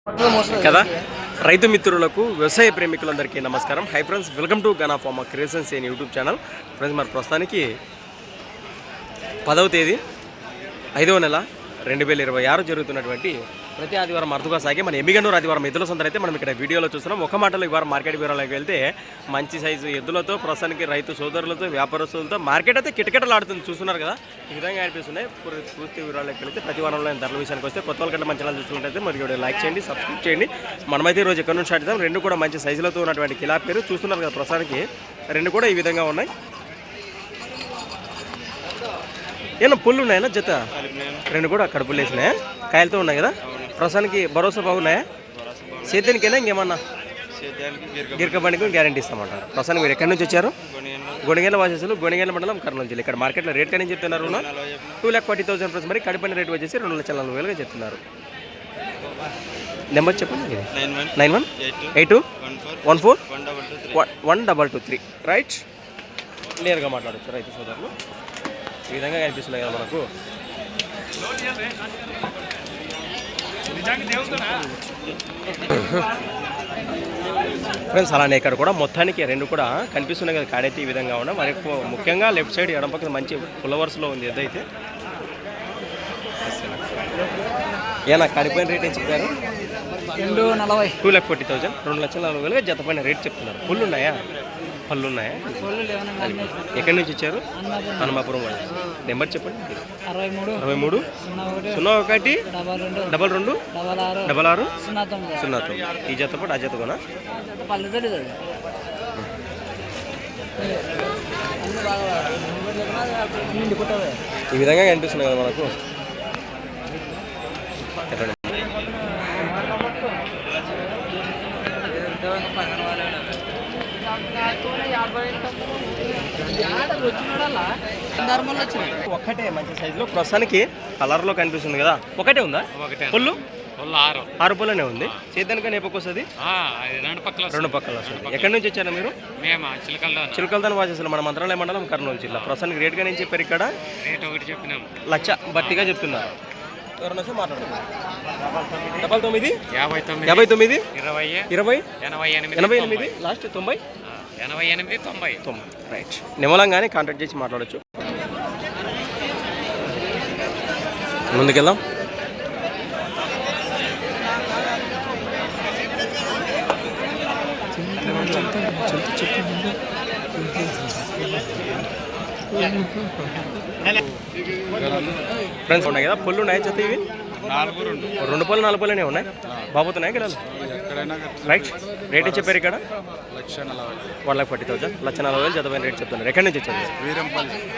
కదా రైతు మిత్రులకు వ్యవసాయ ప్రేమికులందరికీ నమస్కారం. హై ఫ్రెండ్స్, వెల్కమ్ టు గనా farmer creations in YouTube channel. Friends, మరి ప్రస్తుతానికి 10వ తేదీ 5వ నెల 2026 జరుగుతున్నటువంటి ప్రతి ఆదివారం అరుదుగా సాగే మన ఎమ్మిగనూరు ఆదివారం ఎద్దుల సందర్ అయితే మనం ఇక్కడ వీడియోలో చూస్తున్నాం. ఒక మాటలో ఈ వారం మార్కెట్ వివరాలకు వెళ్తే మంచి సైజు ఎద్దులతో ప్రస్తుతానికి రైతు సోదరులతో వ్యాపారస్తులతో మార్కెట్ అయితే కిటకిటలాడుతుంది. చూస్తున్నారు కదా, ఈ విధంగా అనిపిస్తున్నాయి. పూర్తి వివరాలకు వెళ్తే ప్రతి వారంలో ధరల విషయానికి వస్తే కొత్త వాళ్ళకంటే మంచి ఛానల్ చూసుకుంటే మరి వీడియో లైక్ చేయండి, సబ్స్క్రైబ్ చేయండి. మనమైతే ఈరోజు ఎక్కడ నుంచి స్టార్ట్ చేద్దాం. రెండు కూడా మంచి సైజులతో ఉన్నటువంటి కిలా పేరు చూస్తున్నారు కదా. ప్రస్తుతానికి రెండు కూడా ఈ విధంగా ఉన్నాయి. ఏమన్నా పుల్లు ఉన్నాయన్నా జత? రెండు కూడా కడుపులు వేసినాయా? కాయలతో ఉన్నాయి కదా. ప్రస్తుతానికి భరోసా బాగున్నాయా? సేద్యానికైనా ఇంకేమన్నా గిరిక బండికి గ్యారంటీ ఇస్తామంటారు. ప్రస్తుతానికి మీరు ఎక్కడి నుంచి వచ్చారు? గొడిగేల వాసేసులు, గొడిగేల మండలం, కర్నూలు జిల్లా. ఇక్కడ మార్కెట్లో రేట్ కానీ చెప్తున్నారు 2,40,000 ప్లస్. మరి కడిపైన రేట్ వచ్చేసి 2,40,000 చెప్తున్నారు. నెంబర్ చెప్పండి. 9182141223 రైట్. క్లియర్గా మాట్లాడచ్చు రైతు సోదరులు. ఈ విధంగా కనిపిస్తున్నాయి కదా మనకు. ఫ్రెండ్స్, అలానే ఇక్కడ కూడా మొత్తానికి రెండు కూడా కనిపిస్తున్నాయి కదా. కాడైతే ఈ విధంగా ఉన్నాయి. మరి ముఖ్యంగా లెఫ్ట్ సైడ్ ఎడం పక్కన మంచి పుల్లవర్స్లో ఉంది ఏదైతే. ఏనా కడిపోయిన రేట్ ఏం చెప్పారు? 2,40,000 2,40,000 జత పైన రేట్ చెప్తున్నారు. పుల్లు ఉన్నాయా? పళ్ళు ఉన్నాయా? ఎక్కడి నుంచి ఇచ్చారు? హనుమాపురం వాళ్ళు. నెంబర్ చెప్పండి. 63 01 22 66 09. ఈ జత పాటు ఆ జత కొనా? ఈ విధంగా కనిపిస్తుంది కదా మనకు. ఒకటే మంచి సైజులో ప్రస్తుతానికి కలర్లో కనిపిస్తుంది కదా. ఒకటే ఉందా? పుల్లు 6 పుల్లనే ఉంది. చేద్దానికా నేపకు వస్తుంది? రెండు పక్కల వస్తుంది. ఎక్కడి నుంచి వచ్చారా మీరు? చిలకలదాని వాసేసారు. మన మంత్రాలయ మండలం, కర్నూలు జిల్లా. ప్రస్తుతానికి రేట్గా నేను చెప్పారు. ఇక్కడ 1,00,000 బట్టిగా చెప్తున్నారు. ఎవరైనా వస్తే మాట్లాడుతున్నారు. 99 59 20 88 లాస్ట్ 90 రైట్. నిమ్మలంగానే కాంటాక్ట్ చేసి మాట్లాడచ్చు. ముందుకెళ్దాం. ఫ్రెండ్స్, ఉన్నాయి కదా పుల్లు ఉన్నాయి. చేత ఇవి 2 పళ్ళు 4 పళ్ళనే ఉన్నాయి. బాబోతున్నాయి కదా. రైట్. రేట్ చెప్పారు ఇక్కడ 1,40,000 1,40,000 జత పైన రేట్ చెప్తున్నారు. ఎక్కడి నుంచి వచ్చారు?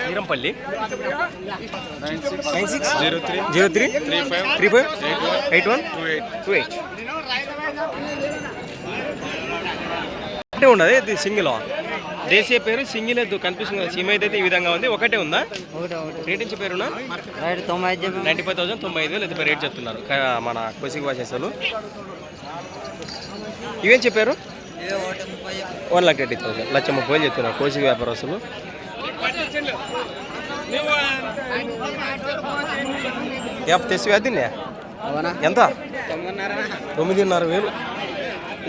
వీరంపల్లి. 9603 35 81 28 ఒకటే ఉన్నది. ఇది సింగిల్ దేశీయ పేరు సింగిల్ ఎద్దు కనిపిస్తుంది కదా. సీమ అయితే ఈ విధంగా ఉంది. ఒకటే ఉందా? రేట్ నుంచి పేరునా 95,000 95,000 ఎద్దు రేట్ చెప్తున్నారు మన కోసికి వాసేసాలు. ఇవేం చెప్పారు? 1,30,000 1,30,000 చెప్తున్నారు కోసికి వ్యాపారస్తులు. తెసి వ్యాధినే ఎంత? 9,500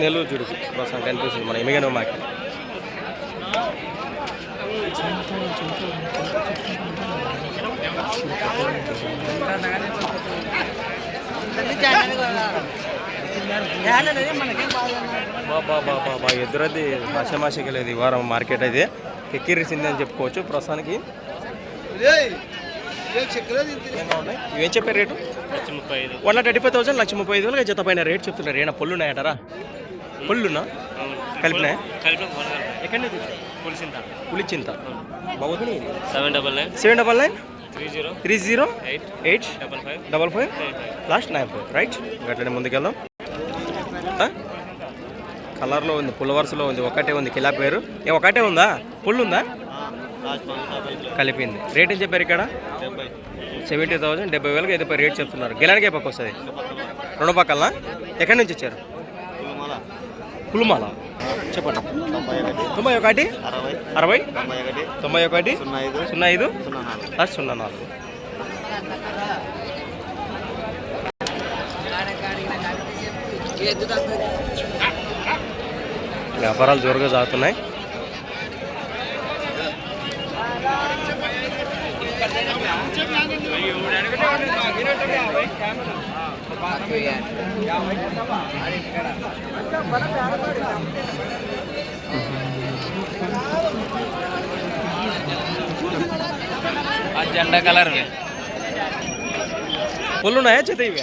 నెల్లూరు చూడుకు ప్రస్తుతం కనిపిస్తుంది మన ఎమ్మిగనూరు మార్కెట్. బాబా ఎదురది మాషమాషకి లేదు. ఈ వారం మార్కెట్ అయితే ఎక్కిరిసింది అని చెప్పుకోవచ్చు. ప్రస్తుతానికి ఇవేం చెప్పారు రేటు? 1,35,000 1,35,000 జత పైన రేట్ చెప్తున్నారు. ఏమైనా పొల్లు ఉన్నాయటారా? పొల్లున్నా కలిపినాయా? ఎక్కడి నుంచి? పులిచింత. బాగుంది. 799 30 8 55 లాస్ట్ 95 రైట్. అట్లనే ముందుకెళ్దాం. కలర్లో ఉంది, పుల్లవర్స్లో ఉంది. ఒకటే ఉంది కిలా పేరు. ఒకటే ఉందా? పుల్లు ఉందా? కలిపింది. రేట్ ఏం చెప్పారు ఇక్కడ? 70,000 70,000 అయితే రేట్ చెప్తున్నారు. గెలానికే పక్క వస్తుంది. రెండు పక్కలనా? ఎక్కడి నుంచి వచ్చారు? పులుమాల. చెప్పండి. 91 60 91 05 04. వ్యాపారాలు జోరుగా సాగుతున్నాయి. జెండా కలర్ పుల్లు ఉన్నాయా చేత? ఇవి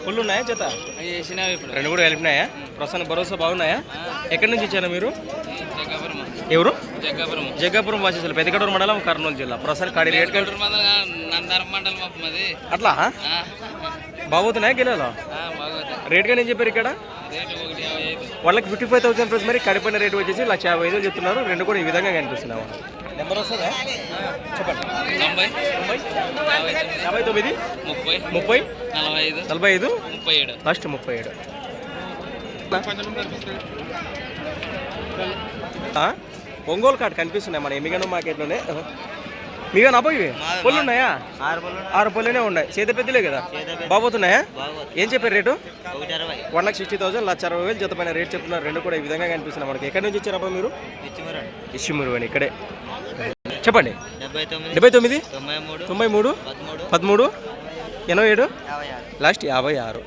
పుల్లు ఉన్నాయా చేత? వేసినావు ఇప్పుడు రెండు కూడా కలిపినాయా? ప్రస్తుతానికి భరోసా బాగున్నాయా? ఎక్కడి నుంచి ఇచ్చారా మీరు? ఎవరు? జగ్గాపురం వాసేసారు, పెద్దకడూరు మండలం, కర్నూలు జిల్లా. ప్రస్తుతానికి కాడి రేట్ అట్లా బాగుతున్నాయా గిన్నెలో? రేట్గా నేను చెప్పారు ఇక్కడ వాళ్ళకి 55,000 ప్లస్. మరి కడిపోయిన రేటు వచ్చేసి 1,50,000 చెప్తున్నారు. రెండు కూడా ఈ విధంగా కనిపిస్తున్నాయి. నెంబర్ వస్తుందా చెప్పండి. 59 30 45 లాస్ట్ 37. ఒంగోలు కార్డు కనిపిస్తున్నాయి మన ఎమ్మిగనూరు మార్కెట్లోనే. మీగా నా పోయి పళ్ళు ఉన్నాయా? 6 పళ్ళునే ఉన్నాయి. చేత పెద్దలే కదా, బాగుతున్నాయా? ఏం చెప్పారు రేటు? 1,60,000 1,60,000 జతపైన రేట్ చెప్తున్నారు. రెండు కూడా ఈ విధంగా కనిపిస్తున్నాయి మనకి. ఎక్కడి నుంచి ఇచ్చారబ్బా మీరు? ఇచ్చిమూరు అని ఇక్కడే. చెప్పండి. 79 93 13 87 లాస్ట్ 56.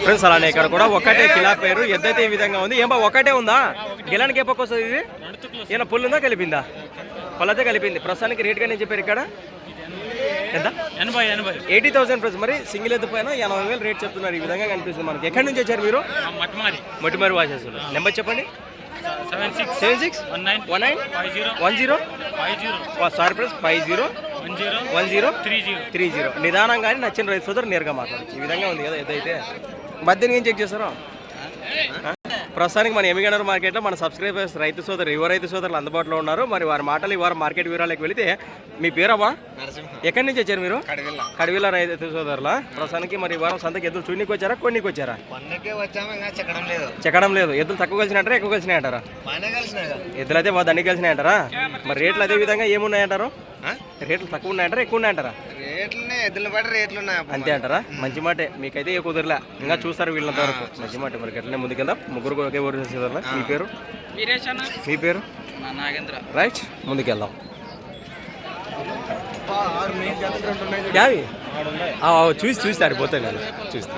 ఫ్రెండ్స్ అలానే ఇక్కడ కూడా ఒకటే కిలా పేరు ఎద్దైతే ఈ విధంగా ఉంది. ఏం బా ఒకటే ఉందా? గిలానికి ఏ పక్క వస్తుంది ఇది? ఏమైనా పుల్లు ఉందా కలిపిందా? పళ్ళైతే కలిపింది. ప్రస్తుతానికి రేట్గా నేను చెప్పారు ఇక్కడ ఎంత? 80,000 ప్లస్. మరి సింగిల్ ఎద్దు పైన 80,000 రేట్ చెప్తున్నారు. ఈ విధంగా కనిపిస్తుంది మనకి. ఎక్కడి నుంచి వచ్చారు మీరు? మట్టిమారి వాసేస్తారు. నెంబర్ చెప్పండి. 76 19 10 సారీ ప్లస్ 50 10 30. నిదానంగానే నచ్చిన రైతు సోదరు నేరుగా మాట్లాడచ్చు. ఈ విధంగా ఉంది కదా ఏదైతే. మధ్యన ఏం చెక్ చేస్తారో ప్రస్తుతానికి మన ఎమ్మిగనూరు మార్కెట్లో మన సబ్స్క్రైబర్స్ రైతు సోదరు యువ రైతు సోదరులు అందుబాటులో ఉన్నారు. మరి వారి మాటలు ఈ వారం మార్కెట్ వివరాలకు వెళితే, మీ పేరమ్మా? ఎక్కడి నుంచి వచ్చారు మీరు? కడివిల రైతు సోదరులా? ప్రస్తుతానికి మరి ఈ వారం సంతకి ఎద్దులు చూడడానికి వచ్చారా, కొన్నికి వచ్చారా? చెక్కడం లేదు. ఎద్దులు తక్కువ కలిసినాయంటారా, ఎక్కువ కలిసినాయంటారా? ఎద్దులు అయితే దండి కలిసినాయంటారా? మరి రేట్లు అదే విధంగా ఏమున్నాయంటారు? రేట్లు తక్కువ ఉన్నాయంటారా, ఎక్కువ ఉన్నాయంటారా? అంతే అంటారా? మంచి మాటే. మీకైతే ఏ కుదరలే, ఇంకా చూస్తారు వీళ్ళంత వరకు. మంచి మాట. మరి గట్లనే ముందుకెళ్దాం. ముగ్గురు ఒకే ఊరు చేసేదారా? మీ పేరు? మీ పేరు? రైట్, ముందుకెళ్దాం. చూస్తారు పోతాయి నేను చూస్తే.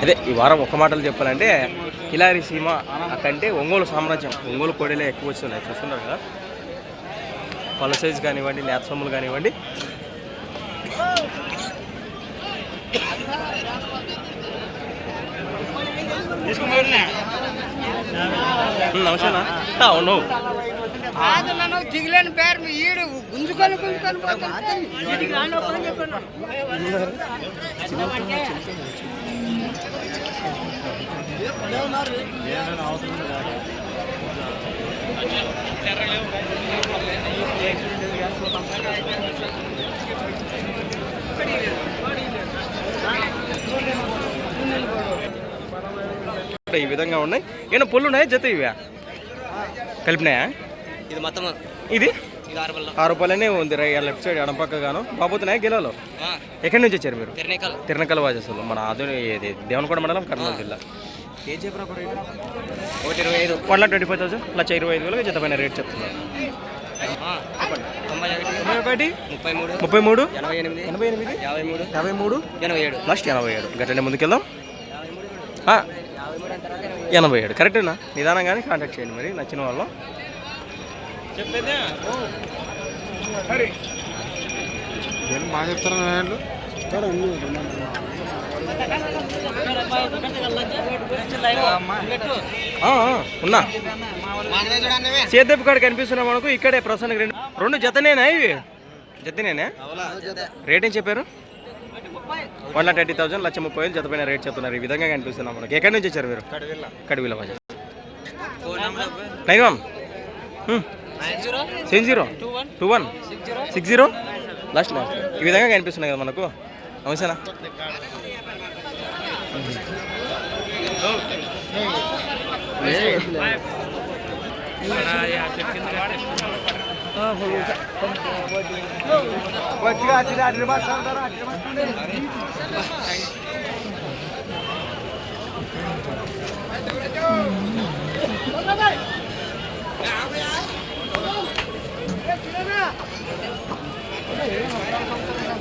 అదే ఈ వారం ఒక్క మాటలు చెప్పాలంటే కిలారి సీమ అక్కంటే ఒంగోలు సామ్రాజ్యం. ఒంగోలు కోడలే ఎక్కువ వస్తున్నాయి. చూస్తున్నారు కదా, పళ్ళ సైజు కానివ్వండి, నేత సొమ్ములు కానివ్వండి. నమస్తేనా? అవును దిగులేని పేరు ఈడు గుంజుకొని ఈ విధంగా ఉన్నాయి. ఏమైనా పుల్లు ఉన్నాయా? జత ఇవా కలిపినాయా? ఇది మొత్తం ఇది 6 రూపాయలనే ఉంది. లెఫ్ట్ సైడ్ ఎడపక్క గాను బాగుతున్నాయా గిలాలో? ఎక్కడి నుంచి వచ్చారు మీరు? తిరణకల్ వాజేశ్వరం, మన ఆధునిక దేవనకొండ మండలం, కర్నూలు జిల్లా. ఏం చెప్పరా? 1,25,000 1,25,000 జత పైన రేట్ చెప్తున్నారు. 91 33 88 53 87 లాస్ట్ 87. గట్లనే ముందుకెళ్దాం. 87 కరెక్టేనా? నిదానంగానే కాంటాక్ట్ చేయండి మరి నచ్చిన వాళ్ళు. చెప్పేదే బాగా చెప్తారు. ఉన్నా సేద్దెప్పు కాడ కనిపిస్తున్నా మనకు. ఇక్కడే ప్రస్తుతానికి రెండు జతనేనా? ఇవి జతనేనా? రేట్ ఏం చెప్పారు? 1,30,000 1,30,000 జత పైన రేట్ చెప్తున్నారు. ఈ విధంగా కనిపిస్తున్నాం మనకి. ఎక్కడి నుంచి వచ్చారు మీరు? కడివిల 91 70 60 లాస్ట్ ఈ విధంగా కనిపిస్తున్నాయి కదా మనకు. నమస్తేనా?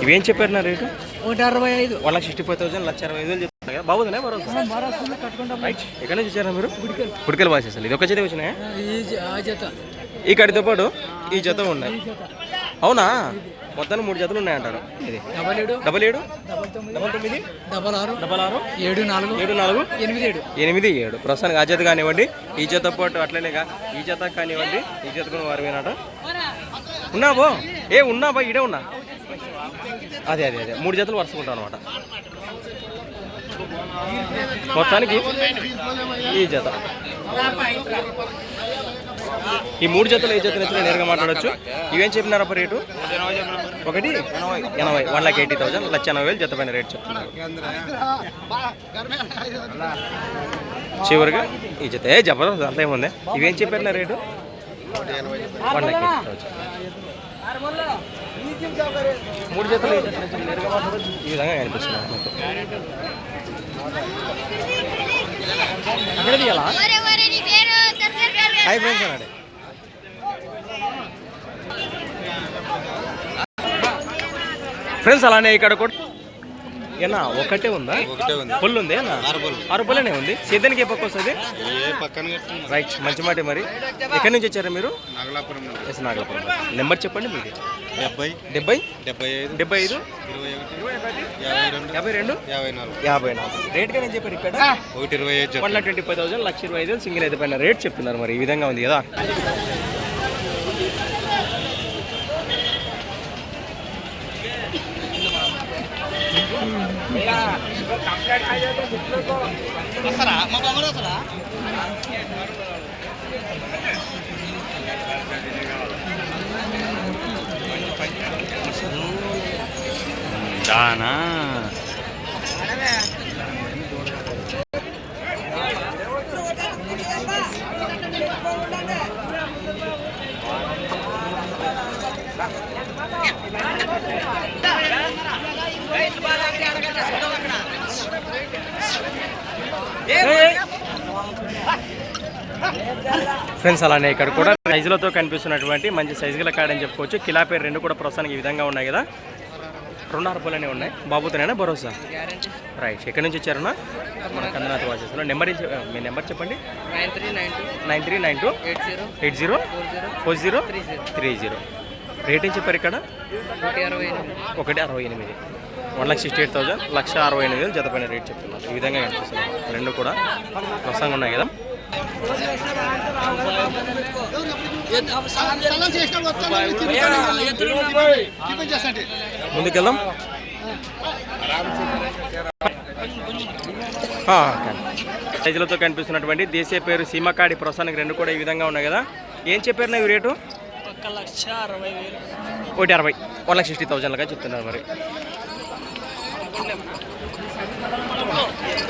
ఇవేం చెప్పారు నా రేటు? 165. 1,65,000 1,65,000 చెప్తున్నా కదా. బాగుందా మరో రైట్. ఎక్కడి నుంచి వచ్చారా మీరు? గుడికెళ్ళి వాసేసారు. ఇది ఒక జత వచ్చినాయా? ఈ కడితో పాటు ఈ జత ఉన్నాయి. అవునా? మొత్తాన్ని 3 జతలు ఉన్నాయంటారు. ఇది 77 99 66 74 87 ప్రస్తుతానికి ఆ జత కానివ్వండి, ఈ జత పాటు అట్లనేగా ఈ జత కానివ్వండి, ఈ జత కూడా వారు వినాట ఉన్నాబో ఉన్నాబా ఇడే ఉన్నా. అదే 3 జతలు వరుసకుంటాం అనమాట. మొత్తానికి ఈ జత ఈ 3 జతలు ఏ జత నచ్చినా నేరుగా మాట్లాడచ్చు. ఇవేం చెప్పినారప్ప రేటు? 1,80,000 1,80,000 జత పైన రేటు చెప్తున్నారు. చివరిగా ఈ జత జబర్దస్త్ అంత ఏముంది. ఇవేం చెప్పారు రేటు? 1,80,000. 3 జతలు ఏ జత నచ్చినా నేరుగా మాట్లాడచ్చు. ఈ విధంగా కనిపిస్తున్నారు మీకు. ఇక్కడ తీయాలా? హాయ్ ఫ్రెండ్స్ అన్నాడు. ఫ్రెండ్స్ అలానే ఇక్కడ కూడా ఏనా ఒకటే ఉందా? పుల్లు ఉంది. 6 పుల్లనే ఉంది. సేద్యానికి ఏ పక్క వస్తుంది? రైట్, మంచి మాట. మరి ఎక్కడి నుంచి వచ్చారా మీరు? నాగలాపురం. నెంబర్ చెప్పండి మీది. 70 75 52 54. రేట్ గా నేను చెప్పారు ఇక్కడ 1,25,000 1,25,000 సింగిల్ అయితే పైన రేట్ చెప్తున్నారు. మరి ఈ విధంగా ఉంది కదా. దానా ఫ్రెండ్స్ అలానే ఇక్కడ కూడా సైజులతో కనిపిస్తున్నటువంటి మంచి సైజు గల కాడని చెప్పుకోవచ్చు. కిలాపేరు 2 కూడా ప్రస్తుతానికి ఈ విధంగా ఉన్నాయి కదా. 2 అరపులనే ఉన్నాయి. బాబుతోనేనా భరోసా? రైట్. ఎక్కడి నుంచి వచ్చారన్నా? మన కందనాథ్ వాచెస్లో. మీ నెంబర్ చెప్పండి. 9392 80 4030. రేట్ ఏం చెప్పారు ఇక్కడ? 1,68,000 1,68,000 1,68,000 జత పైన రేట్ చెప్తున్నారు. ఈ విధంగా కనిపిస్తున్నారు. 2 కూడా ప్రసంగా ఉన్నాయి కదా. ముందుకెళ్దాం. సైజులతో కనిపిస్తున్నటువంటి దేశీయ పేరు సీమకాడి ప్రస్తుతానికి 2 కూడా ఈ విధంగా ఉన్నాయి కదా. ఏం చెప్పారు నా రేటు? 1,60,000 1,60,000 చెప్తున్నారు. మరి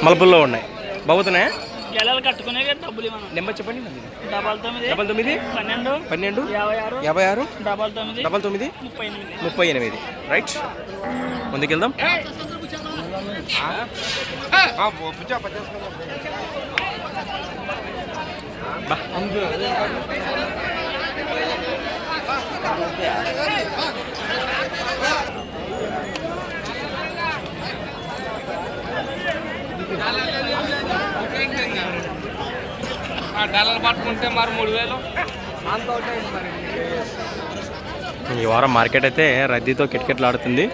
మలుపుల్లో ఉన్నాయి. బాగుతున్నాయా? కట్టుకునే డబ్బులు నెంబర్ చెప్పండి. 99 12 56 99 38. రైట్, ముందుకెళ్దాం. డాలర్ పట్టుకుంటే మరి 3,000. ఈ వారం మార్కెట్ అయితే రద్దీతో కిటకిటలాడుతుంది.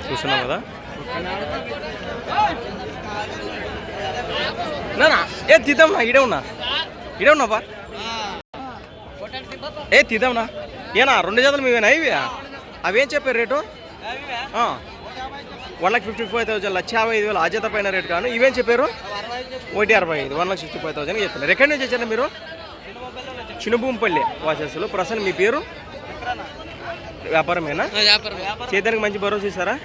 చూస్తున్నాం కదా. తీద్దాంనా? ఇడే ఉన్నావా? తీద్దాంనా? 2 జతలు మీవేనా ఇవి? అవేం చెప్పారు రేటు? 1,55,000 1,55,000 ఆ జత పైన రేటు కాను. ఇవేం చెప్పారు? 1,65,000 1,65,000 చెప్తున్నారు. ఎక్కడి నుంచి వచ్చారా మీరు? చిన్నభూమిపల్లి వాసస్సులు. ప్రసన్న మీ పేరు? వ్యాపారమేనా? చేద్దానికి మంచి భరోసా ఇస్తారా?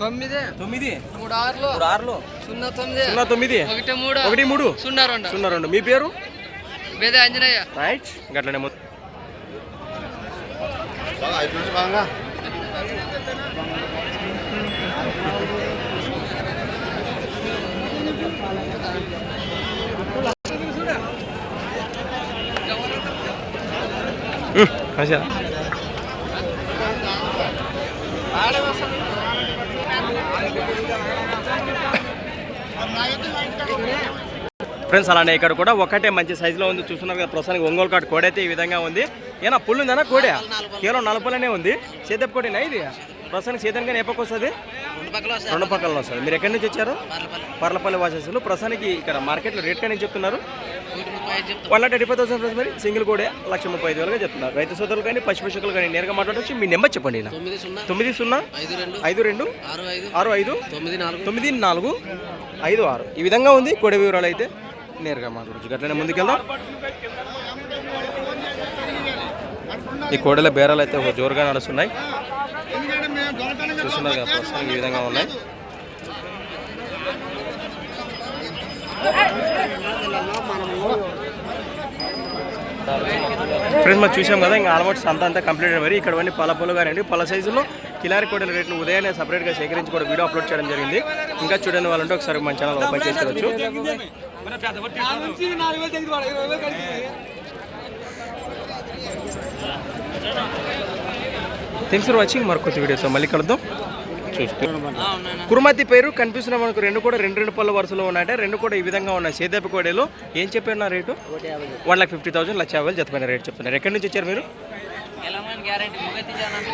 9 9 36 09 13 02. మీ పేరు? ఆంజనేయ. రైట్. గట్లనే బాగా కాశా ఫ్రెండ్స్ అలానే ఇక్కడ కూడా ఒకటే మంచి సైజులో ఉంది చూస్తున్నారు కదా ప్రస్తుతానికి ఒంగోలు కాటు కోడి అయితే ఈ విధంగా ఉంది ఏనా పుల్లు ఉందన్నా కోడి కేవలం 4 పుల్లనే ఉంది సేదపు కోడినా ఇది ప్రస్తుతానికి సేదానికి ఎప్పకి వస్తుంది 2 పక్కల వస్తుంది మీరు ఎక్కడి నుంచి వచ్చారు పర్లపల్లి వాసేసులు ప్రస్తుతానికి ఇక్కడ మార్కెట్లో రేట్ కానీ చెప్తున్నారు 1,35,000 మరి సింగిల్ కోడే 1,35,000గా చెప్తున్నారు రైతు సోదరులు కానీ పశుపక్షకులు కానీ నేరుగా మాట్లాడవచ్చు మీ నెంబర్ చెప్పండి 9052659456 ఈ విధంగా ఉంది కోడి వివరాలు అయితే నేరుగా మాట్లాడచ్చు అట్లనే ముందుకెళ్దాం ఈ కోడల బేరాలు అయితే ఒక జోరుగా నడుస్తున్నాయి చూస్తున్నారు కదా ప్రస్తుతం ఈ విధంగా ఉన్నాయి ఫ్రెండ్స్ మనం చూసాం కదా ఇంకా ఆల్మోస్ట్ అంతా కంప్లీట్ మరి ఇక్కడ అన్ని పొలు కానీ పల సైజులో కిలారి కోడల రేట్లు ఉదయాన్నే సపరేట్గా సేకరించి కూడా వీడియో అప్లోడ్ చేయడం జరిగింది ఇంకా చూడని వాళ్ళంటే ఒకసారి మన ఛానల్ ఓపెన్ చేసుకోవచ్చు థ్యాంక్స్ ఫర్ వాచింగ్ మరొక వీడియోతో మళ్ళీ కలుద్దాం చూస్తూ కురుమతి పేరు కనిపిస్తున్న మనకు రెండు పళ్ళ వరుసలో ఉన్నాయంటే రెండు కూడా ఈ విధంగా ఉన్నాయి సేదపు కోడేలు ఏం చెప్పారు రేటు 1,50,000 1,50,000 జతపైన రేట్ చెప్తున్నారు ఎక్కడి నుంచి వచ్చారు మీరు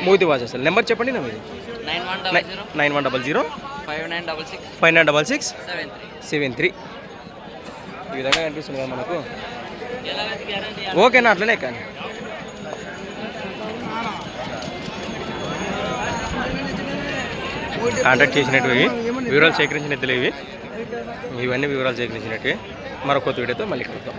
మూతి వాసేస్తారు నెంబర్ చెప్పండి నా మీది 9100 5966 ఈ విధంగా కనిపిస్తుంది కదా మనకు ఓకేనా అట్లనే కానీ కాంటాక్ట్ చేసినట్టు వివరాలు సేకరించినట్టు ఇవన్నీ వివరాలు సేకరించినట్టు మరొక వీడియోతో మళ్ళీ కలుద్దాం